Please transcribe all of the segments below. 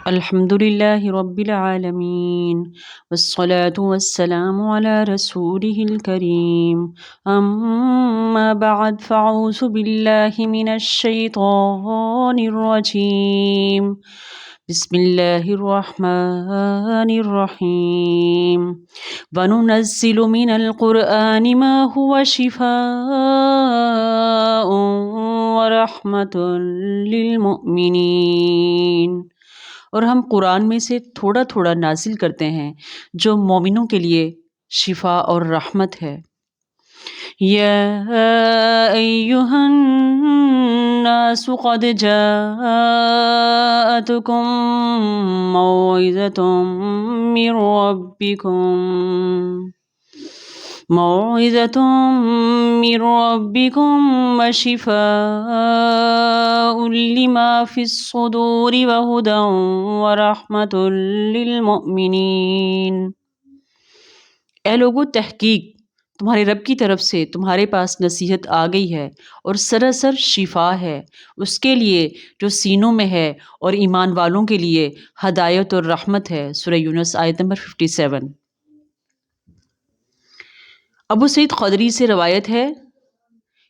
الحمد لله رب العالمين والصلاة والسلام على رسوله الكريم أما بعد فأعوذ بالله من الشيطان الرجيم بسم الله الرحمن الرحيم وننزل من القرآن ما هو شفاء ورحمة للمؤمنين، اور ہم قرآن میں سے تھوڑا تھوڑا نازل کرتے ہیں جو مومنوں کے لیے شفا اور رحمت ہے۔ یا ایہا الناس قد جاءتکم موعظۃ من ربکم وشفاء لما فی الصدور وہدی ورحمۃ للمؤمنین۔ اے لوگو، تحقیق تمہارے رب کی طرف سے تمہارے پاس نصیحت آ گئی ہے اور سراسر شفا ہے اس کے لیے جو سینوں میں ہے، اور ایمان والوں کے لیے ہدایت اور رحمت ہے۔ سورہ یونس آیت نمبر 57۔ ابو سعید خدری سے روایت ہے،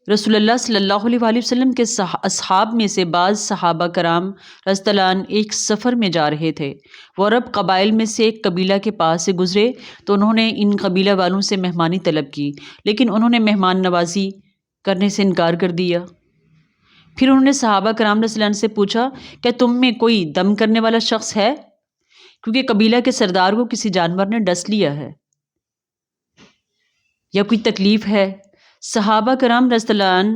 رسول اللہ صلی اللہ علیہ وآلہ وسلم کے اصحاب میں سے بعض صحابہ کرام رضی اللہ عنہ ایک سفر میں جا رہے تھے۔ وہ عرب قبائل میں سے ایک قبیلہ کے پاس سے گزرے تو انہوں نے ان قبیلہ والوں سے مہمانی طلب کی، لیکن انہوں نے مہمان نوازی کرنے سے انکار کر دیا۔ پھر انہوں نے صحابہ کرام رضی اللہ عنہ سے پوچھا، کیا تم میں کوئی دم کرنے والا شخص ہے؟ کیونکہ قبیلہ کے سردار کو کسی جانور نے ڈس لیا ہے یا کوئی تکلیف ہے۔ صحابہ کرام رضی اللہ عنہ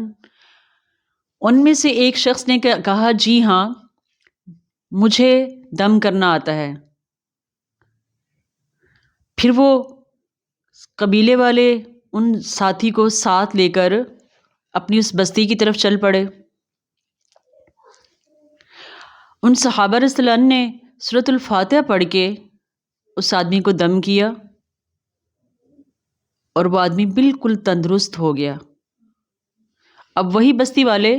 ان میں سے ایک شخص نے کہا، جی ہاں، مجھے دم کرنا آتا ہے۔ پھر وہ قبیلے والے ان ساتھی کو ساتھ لے کر اپنی اس بستی کی طرف چل پڑے۔ ان صحابہ رضی اللہ عنہ نے سورۃ الفاتحہ پڑھ کے اس آدمی کو دم کیا اور وہ آدمی بالکل تندرست ہو گیا۔ اب وہی بستی والے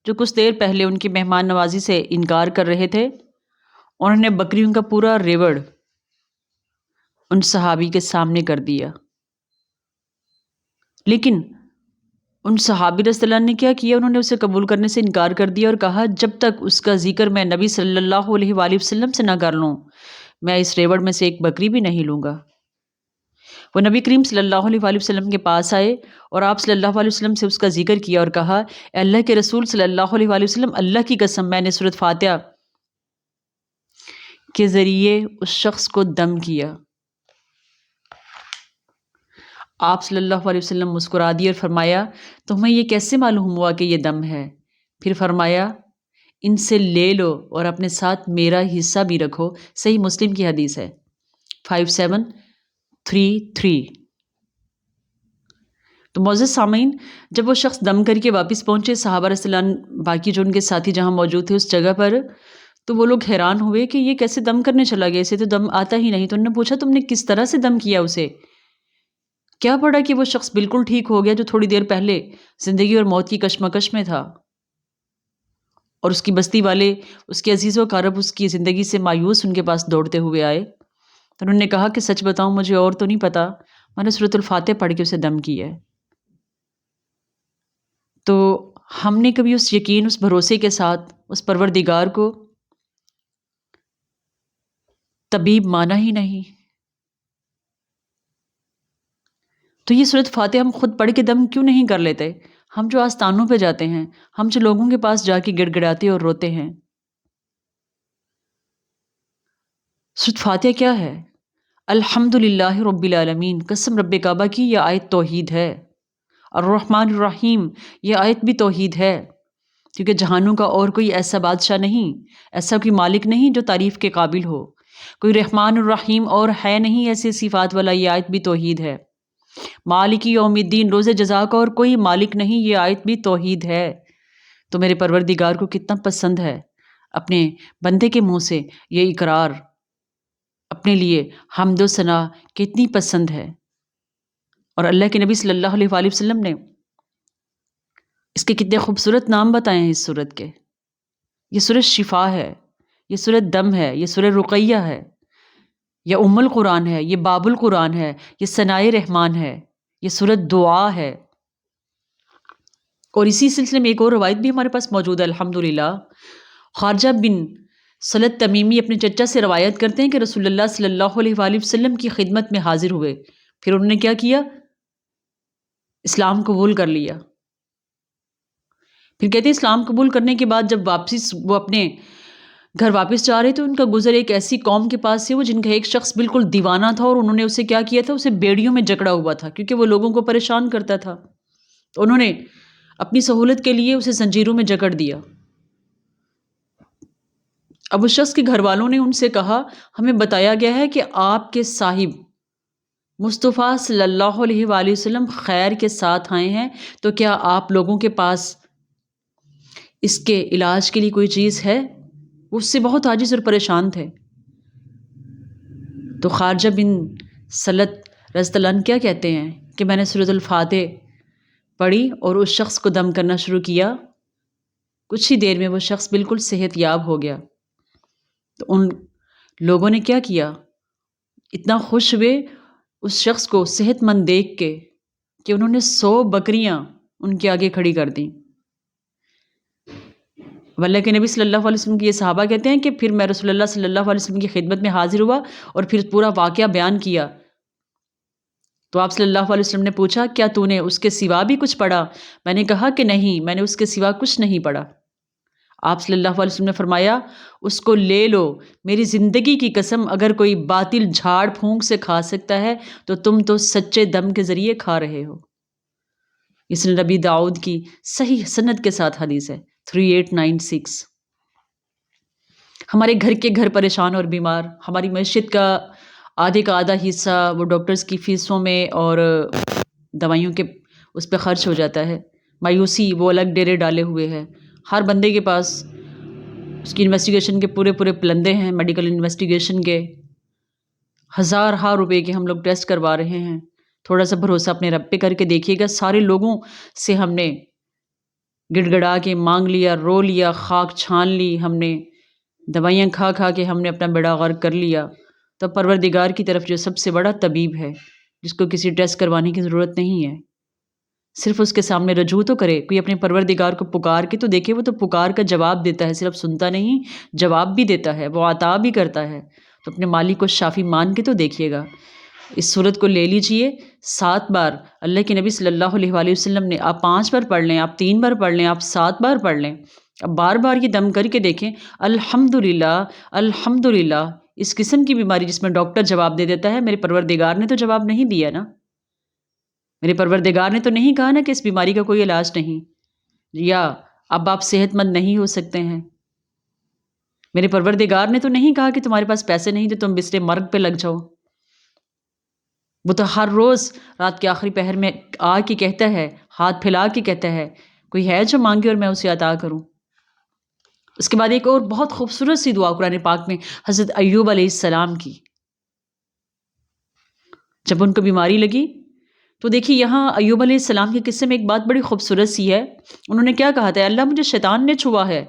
جو کچھ دیر پہلے ان کی مہمان نوازی سے انکار کر رہے تھے، انہوں نے بکریوں کا پورا ریوڑ ان صحابی کے سامنے کر دیا۔ لیکن ان صحابی رضی اللہ عنہ نے کیا کیا؟ انہوں نے اسے قبول کرنے سے انکار کر دیا اور کہا، جب تک اس کا ذکر میں نبی صلی اللہ علیہ وآلہ وسلم سے نہ کر لوں، میں اس ریوڑ میں سے ایک بکری بھی نہیں لوں گا۔ وہ نبی کریم صلی اللہ علیہ وآلہ وسلم کے پاس آئے اور آپ صلی اللہ علیہ وسلم سے اس کا ذکر کیا اور کہا، اے اللہ کے رسول صلی اللہ علیہ وآلہ وسلم، اللہ کی قسم میں نے سورۃ فاتحہ کے ذریعے اس شخص کو دم کیا۔ آپ صلی اللہ علیہ وسلم مسکرا دیے اور فرمایا، تمہیں یہ کیسے معلوم ہوا کہ یہ دم ہے؟ پھر فرمایا، ان سے لے لو اور اپنے ساتھ میرا حصہ بھی رکھو۔ صحیح مسلم کی حدیث ہے 5733۔ تو معزز سامعین، جب وہ شخص دم کر کے واپس پہنچے، صحابہ رضی اللہ عنہ باقی جو ان کے ساتھی جہاں موجود تھے اس جگہ پر، تو وہ لوگ حیران ہوئے کہ یہ کیسے دم کرنے چلا گیا، اسے تو دم آتا ہی نہیں۔ تو انہوں نے پوچھا، تم نے کس طرح سے دم کیا اسے؟ کیا پڑا کہ وہ شخص بالکل ٹھیک ہو گیا جو تھوڑی دیر پہلے زندگی اور موت کی کشمکش میں تھا، اور اس کی بستی والے، اس کے عزیز و اقارب اس کی زندگی سے مایوس ان کے پاس دوڑتے ہوئے آئے۔ تو انہوں نے کہا کہ سچ بتاؤں، مجھے اور تو نہیں پتا، میں نے سورۃ الفاتحہ پڑھ کے اسے دم کیا ہے۔ تو ہم نے کبھی اس یقین، اس بھروسے کے ساتھ اس پروردگار کو طبیب مانا ہی نہیں۔ تو یہ سورۃ فاتحہ ہم خود پڑھ کے دم کیوں نہیں کر لیتے؟ ہم جو آستانوں پہ جاتے ہیں، ہم جو لوگوں کے پاس جا کے گڑ گڑاتے اور روتے ہیں۔ سورۃ فاتحہ کیا ہے؟ الحمدللہ رب العالمین، قسم رب کعبہ کی یہ آیت توحید ہے۔ الرحمن الرحیم، یہ آیت بھی توحید ہے، کیونکہ جہانوں کا اور کوئی ایسا بادشاہ نہیں، ایسا کوئی مالک نہیں جو تعریف کے قابل ہو، کوئی رحمان الرحیم اور ہے نہیں ایسے صفات والا، یہ آیت بھی توحید ہے۔ مالک یوم الدین، روز جزا کا اور کوئی مالک نہیں، یہ آیت بھی توحید ہے۔ تو میرے پروردگار کو کتنا پسند ہے اپنے بندے کے منہ سے یہ اقرار، اپنے لیے حمد و ثنا کتنی پسند ہے۔ اور اللہ کے نبی صلی اللہ علیہ وآلہ وسلم نے اس کے کتنے خوبصورت نام بتائے ہیں اس سورت کے۔ یہ سورت شفا ہے، یہ سورۃ دم ہے، یہ سورہ رقیہ ہے، یہ ام القرآن ہے، یہ باب القرآن ہے، یہ ثنائے رحمان ہے، یہ سورۃ دعا ہے۔ اور اسی سلسلے میں ایک اور روایت بھی ہمارے پاس موجود ہے الحمدللہ۔ خارجہ بن سلط تمیمی اپنے چچا سے روایت کرتے ہیں کہ رسول اللہ صلی اللہ علیہ وآلہ وسلم کی خدمت میں حاضر ہوئے، پھر انہوں نے کیا کیا؟ اسلام قبول کر لیا۔ پھر کہتے ہیں اسلام قبول کرنے کے بعد جب وہ اپنے گھر واپس جا رہے تو ان کا گزر ایک ایسی قوم کے پاس سے وہ جن کا ایک شخص بالکل دیوانہ تھا، اور انہوں نے اسے کیا کیا تھا؟ اسے بیڑیوں میں جکڑا ہوا تھا، کیونکہ وہ لوگوں کو پریشان کرتا تھا۔ تو انہوں نے اپنی سہولت کے لیے اسے زنجیروں میں جکڑ دیا۔ اب اس شخص کے گھر والوں نے ان سے کہا، ہمیں بتایا گیا ہے کہ آپ کے صاحب مصطفیٰ صلی اللہ علیہ وآلہ وسلم خیر کے ساتھ آئے ہیں، تو کیا آپ لوگوں کے پاس اس کے علاج کے لیے کوئی چیز ہے؟ وہ اس سے بہت عاجز اور پریشان تھے۔ تو خارجہ بن سلط رضی اللہ عنہ کیا کہتے ہیں کہ میں نے سورۃ الفاتح پڑھی اور اس شخص کو دم کرنا شروع کیا، کچھ ہی دیر میں وہ شخص بالکل صحت یاب ہو گیا۔ تو ان لوگوں نے کیا کیا؟ اتنا خوش ہوئے اس شخص کو صحت مند دیکھ کے کہ انہوں نے 100 بکریاں ان کے آگے کھڑی کر دیں۔ واللہ کے نبی صلی اللہ علیہ وسلم کی یہ صحابہ کہتے ہیں کہ پھر میں رسول اللہ صلی اللہ علیہ وسلم کی خدمت میں حاضر ہوا اور پھر پورا واقعہ بیان کیا۔ تو آپ صلی اللہ علیہ وسلم نے پوچھا، کیا تو نے اس کے سوا بھی کچھ پڑھا؟ میں نے کہا کہ نہیں، میں نے اس کے سوا کچھ نہیں پڑھا۔ آپ صلی اللہ علیہ وسلم نے فرمایا، اس کو لے لو، میری زندگی کی قسم، اگر کوئی باطل جھاڑ پھونک سے کھا سکتا ہے تو تم تو سچے دم کے ذریعے کھا رہے ہو۔ اس نے نبی داؤد کی صحیح سند کے ساتھ حدیث ہے 3896۔ ہمارے گھر پریشان اور بیمار، ہماری معیشت کا آدھا حصہ وہ ڈاکٹرز کی فیسوں میں اور دوائیوں کے اس پہ خرچ ہو جاتا ہے۔ مایوسی، وہ الگ ڈیرے ڈالے ہوئے ہے، ہر بندے کے پاس اس کی انویسٹیگیشن کے پورے پلندے ہیں، میڈیکل انویسٹیگیشن کے ہزار روپے کے ہم لوگ ٹیسٹ کروا رہے ہیں۔ تھوڑا سا بھروسہ اپنے رب پہ کر کے دیکھیے گا، سارے لوگوں سے ہم نے گڑ گڑا کے مانگ لیا، رو لیا، خاک چھان لی، ہم نے دوائیاں کھا کے ہم نے اپنا بیڑا غرق کر لیا۔ تو پروردگار کی طرف جو سب سے بڑا طبیب ہے، جس کو کسی ٹیسٹ کروانے کی ضرورت نہیں ہے، صرف اس کے سامنے رجوع تو کرے، کوئی اپنے پروردگار کو پکار کے تو دیکھے، وہ تو پکار کا جواب دیتا ہے، صرف سنتا نہیں، جواب بھی دیتا ہے، وہ عطا بھی کرتا ہے۔ تو اپنے مالک کو شافی مان کے تو دیکھیے گا۔ اس صورت کو لے لیجئے 7 بار، اللہ کے نبی صلی اللہ علیہ وآلہ وسلم نے، آپ 5 بار پڑھ لیں، آپ 3 بار پڑھ لیں، آپ 7 بار پڑھ لیں، اب بار بار یہ دم کر کے دیکھیں، الحمدللہ الحمدللہ۔ اس قسم کی بیماری جس میں ڈاکٹر جواب دے دیتا ہے، میرے پروردگار نے تو جواب نہیں دیا نا، میرے پروردگار نے تو نہیں کہا نا کہ اس بیماری کا کوئی علاج نہیں، یا اب آپ صحت مند نہیں ہو سکتے ہیں۔ میرے پروردگار نے تو نہیں کہا کہ تمہارے پاس پیسے نہیں تو تم بستر مرگ پہ لگ جاؤ۔ وہ تو ہر روز رات کے آخری پہر میں آ کے کہتا ہے، ہاتھ پھیلا کے کہتا ہے، کوئی ہے جو مانگے اور میں اسے عطا کروں۔ اس کے بعد ایک اور بہت خوبصورت سی دعا قرآن پاک میں حضرت ایوب علیہ السلام کی، جب ان کو بیماری لگی تو دیکھیے یہاں ایوب علیہ السلام کے قصے میں ایک بات بڑی خوبصورت سی ہے۔ انہوں نے کیا کہا تھا؟ اللہ، مجھے شیطان نے چھوا ہے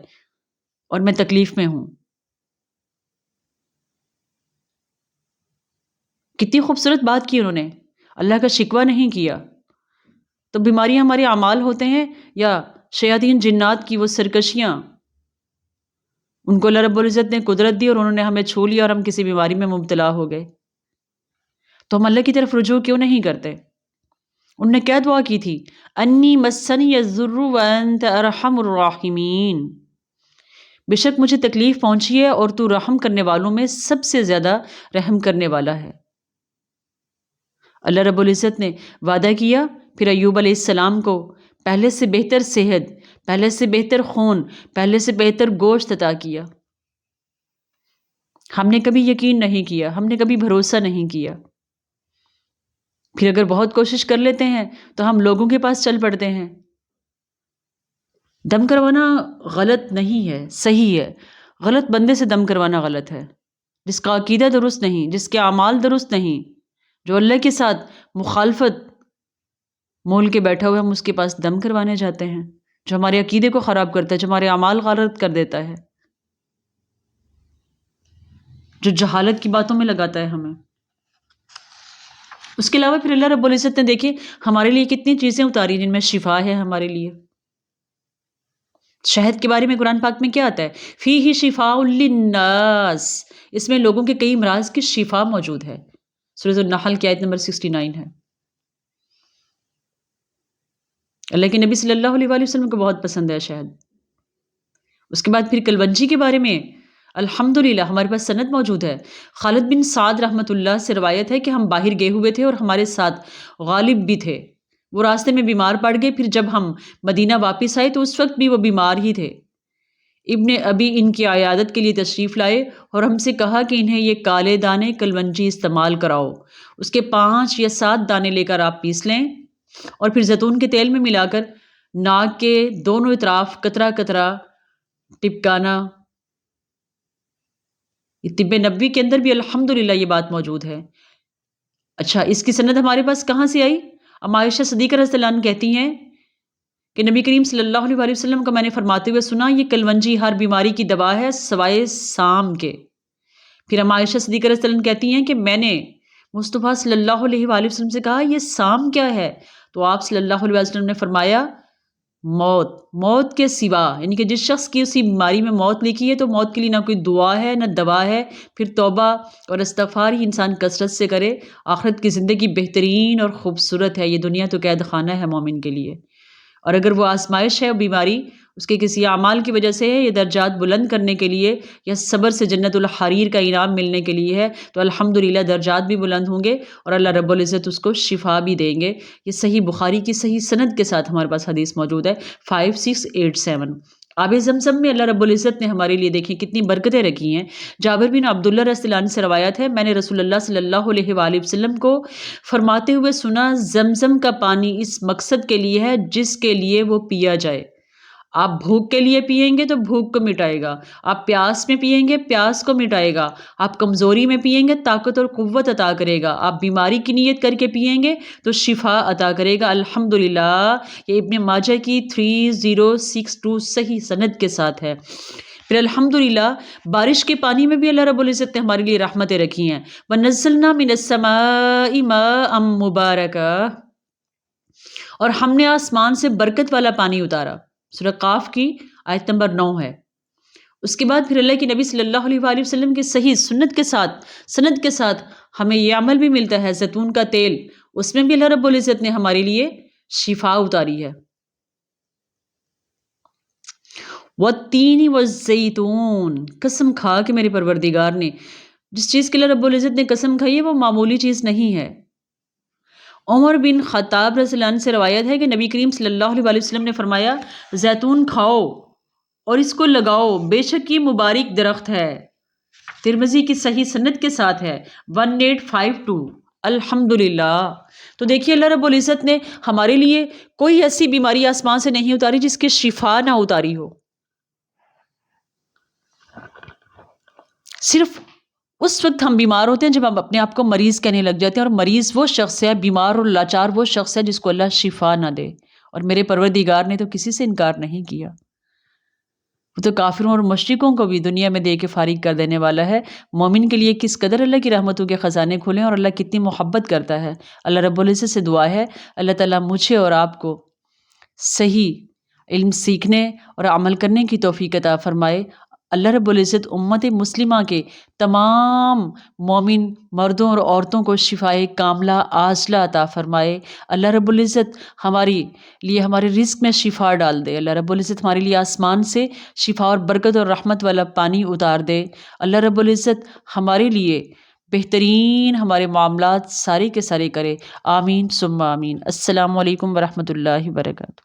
اور میں تکلیف میں ہوں۔ کتنی خوبصورت بات کی انہوں نے، اللہ کا شکوہ نہیں کیا۔ تو بیماریاں ہمارے اعمال ہوتے ہیں یا شیاطین جنات کی وہ سرکشیاں، ان کو اللہ رب العزت نے قدرت دی اور انہوں نے ہمیں چھو لیا اور ہم کسی بیماری میں مبتلا ہو گئے۔ تو ہم اللہ کی طرف رجوع کیوں نہیں کرتے؟ انہوں نے کیا دعا کی تھی؟ انی مسنی الضر وانت ارحم الراحمین، بے شک مجھے تکلیف پہنچی ہے اور تو رحم کرنے والوں میں سب سے زیادہ رحم کرنے والا ہے۔ اللہ رب العزت نے وعدہ کیا، پھر ایوب علیہ السلام کو پہلے سے بہتر صحت، پہلے سے بہتر خون، پہلے سے بہتر گوشت عطا کیا۔ ہم نے کبھی یقین نہیں کیا، ہم نے کبھی بھروسہ نہیں کیا، پھر اگر بہت کوشش کر لیتے ہیں تو ہم لوگوں کے پاس چل پڑتے ہیں۔ دم کروانا غلط نہیں ہے، صحیح ہے۔ غلط بندے سے دم کروانا غلط ہے، جس کا عقیدہ درست نہیں، جس کے اعمال درست نہیں، جو اللہ کے ساتھ مخالفت مول کے بیٹھا ہوا، ہم اس کے پاس دم کروانے جاتے ہیں، جو ہمارے عقیدے کو خراب کرتا ہے، جو ہمارے اعمال غلط کر دیتا ہے۔ جو جہالت کی باتوں میں لگاتا ہے ہمیں۔ اس کے علاوہ پھر اللہ رب العزت نے دیکھیں ہمارے لیے کتنی چیزیں اتاری جن میں شفا ہے ہمارے لیے۔ شہد کے بارے میں قرآن پاک میں کیا آتا ہے؟ فیہ شفاء للناس، اس میں لوگوں کے کئی امراض کی شفا موجود ہے۔ سورۃ النحل کی آیت نمبر 69 ہے۔ اللہ کے نبی صلی اللہ علیہ وآلہ وسلم کو بہت پسند ہے شہد۔ اس کے بعد پھر کلونجی کے بارے میں الحمدللہ ہمارے پاس سند موجود ہے۔ خالد بن سعد رحمۃ اللہ سے روایت ہے کہ ہم باہر گئے ہوئے تھے اور ہمارے ساتھ غالب بھی تھے، وہ راستے میں بیمار پڑ گئے، پھر جب ہم مدینہ واپس آئے تو اس وقت بھی وہ بیمار ہی تھے۔ ابن ابی ان کی عیادت کے لیے تشریف لائے اور ہم سے کہا کہ انہیں یہ کالے دانے کلونجی استعمال کراؤ، اس کے 5 یا 7 دانے لے کر آپ پیس لیں اور پھر زیتون کے تیل میں ملا کر ناک کے دونوں اطراف قطرہ قطرہ ٹپکانا۔ یہ طب نبوی کے اندر بھی الحمدللہ یہ بات موجود ہے۔ اچھا، اس کی سند ہمارے پاس کہاں سے آئی؟ ام عائشہ صدیقہ رضی اللہ عنہ کہتی ہیں کہ نبی کریم صلی اللہ علیہ وآلہ وسلم کو میں نے فرماتے ہوئے سنا، یہ کلونجی ہر بیماری کی دوا ہے سوائے سام کے۔ پھر ام عائشہ صدیقہ رضی اللہ عنہ کہتی ہیں کہ میں نے مصطفیٰ صلی اللہ علیہ وآلہ وسلم سے کہا یہ سام کیا ہے؟ تو آپ صلی اللہ علیہ وآلہ وسلم نے فرمایا موت کے سوا، یعنی کہ جس شخص کی اسی بیماری میں موت لکھی ہے تو موت کے لیے نہ کوئی دعا ہے نہ دوا ہے، پھر توبہ اور استغفار ہی انسان کثرت سے کرے۔ آخرت کی زندگی بہترین اور خوبصورت ہے، یہ دنیا تو قید خانہ ہے مومن کے لیے، اور اگر وہ آزمائش ہے اور بیماری اس کے کسی اعمال کی وجہ سے ہے، یہ درجات بلند کرنے کے لیے یا صبر سے جنت الحریر کا انعام ملنے کے لیے ہے، تو الحمدللہ درجات بھی بلند ہوں گے اور اللہ رب العزت اس کو شفا بھی دیں گے۔ یہ صحیح بخاری کی صحیح سند کے ساتھ ہمارے پاس حدیث موجود ہے 5687۔ آب زمزم میں اللہ رب العزت نے ہمارے لیے دیکھیں کتنی برکتیں رکھی ہیں۔ جابر بن عبداللہ رضی اللہ عنہ سے روایت ہے، میں نے رسول اللہ صلی اللہ علیہ وآلہ وسلم کو فرماتے ہوئے سنا، زمزم کا پانی اس مقصد کے لیے ہے جس کے لیے وہ پیا جائے۔ آپ بھوک کے لیے پیئیں گے تو بھوک کو مٹائے گا، آپ پیاس میں پیئیں گے پیاس کو مٹائے گا، آپ کمزوری میں پیئیں گے طاقت اور قوت عطا کرے گا، آپ بیماری کی نیت کر کے پیئیں گے تو شفا عطا کرے گا۔ الحمدللہ یہ ابن ماجہ کی 3062 صحیح سند کے ساتھ ہے۔ پھر الحمدللہ بارش کے پانی میں بھی اللہ رب العزت نے ہمارے لیے رحمتیں رکھی ہیں۔ وَنَزَّلْنَا مِنَ السَّمَاءِ مَاءً مُبَارَكًا، اور ہم نے آسمان سے برکت والا پانی اتارا۔ سورہ قاف کی آیت نمبر 9 ہے۔ اس کے بعد پھر اللہ کے نبی صلی اللہ علیہ وآلہ وسلم کی صحیح سنت کے ساتھ ہمیں یہ عمل بھی ملتا ہے، زیتون کا تیل، اس میں بھی اللہ رب العزت نے ہمارے لیے شفا اتاری ہے۔ والتین والزیتون، قسم کھا کہ میرے پروردگار نے جس چیز کے اللہ رب العزت نے قسم کھائی ہے وہ معمولی چیز نہیں ہے۔ عمر بن خطاب رضی اللہ عنہ سے روایت ہے کہ نبی کریم صلی اللہ علیہ وآلہ وسلم نے فرمایا، زیتون کھاؤ اور اس کو لگاؤ، بے شک یہ مبارک درخت ہے۔ ترمذی کی صحیح سند کے ساتھ ہے 1852۔ الحمدللہ۔ تو دیکھیے اللہ رب العزت نے ہمارے لیے کوئی ایسی بیماری آسمان سے نہیں اتاری جس کی شفا نہ اتاری ہو، صرف اس وقت ہم بیمار ہوتے ہیں جب ہم اپنے آپ کو مریض کہنے لگ جاتے ہیں، اور مریض وہ شخص ہے، بیمار اور لاچار وہ شخص ہے جس کو اللہ شفا نہ دے، اور میرے پروردگار نے تو کسی سے انکار نہیں کیا، وہ تو کافروں اور مشرکوں کو بھی دنیا میں دے کے فارغ کر دینے والا ہے۔ مومن کے لیے کس قدر اللہ کی رحمتوں کے خزانے کھولیں اور اللہ کتنی محبت کرتا ہے۔ اللہ رب العزت سے دعا ہے اللہ تعالیٰ مجھے اور آپ کو صحیح علم سیکھنے اور عمل کرنے کی توفیق عطا فرمائے۔ اللہ رب العزت امت مسلمہ کے تمام مومن مردوں اور عورتوں کو شفائے کاملہ عاجلہ عطا فرمائے۔ اللہ رب العزت ہمارے لیے ہمارے رزق میں شفا ڈال دے۔ اللہ رب العزت ہمارے لیے آسمان سے شفا اور برکت اور رحمت والا پانی اتار دے۔ اللہ رب العزت ہمارے لیے بہترین ہمارے معاملات سارے کے سارے کرے۔ آمین ثم آمین۔ السلام علیکم ورحمۃ اللہ وبرکاتہ۔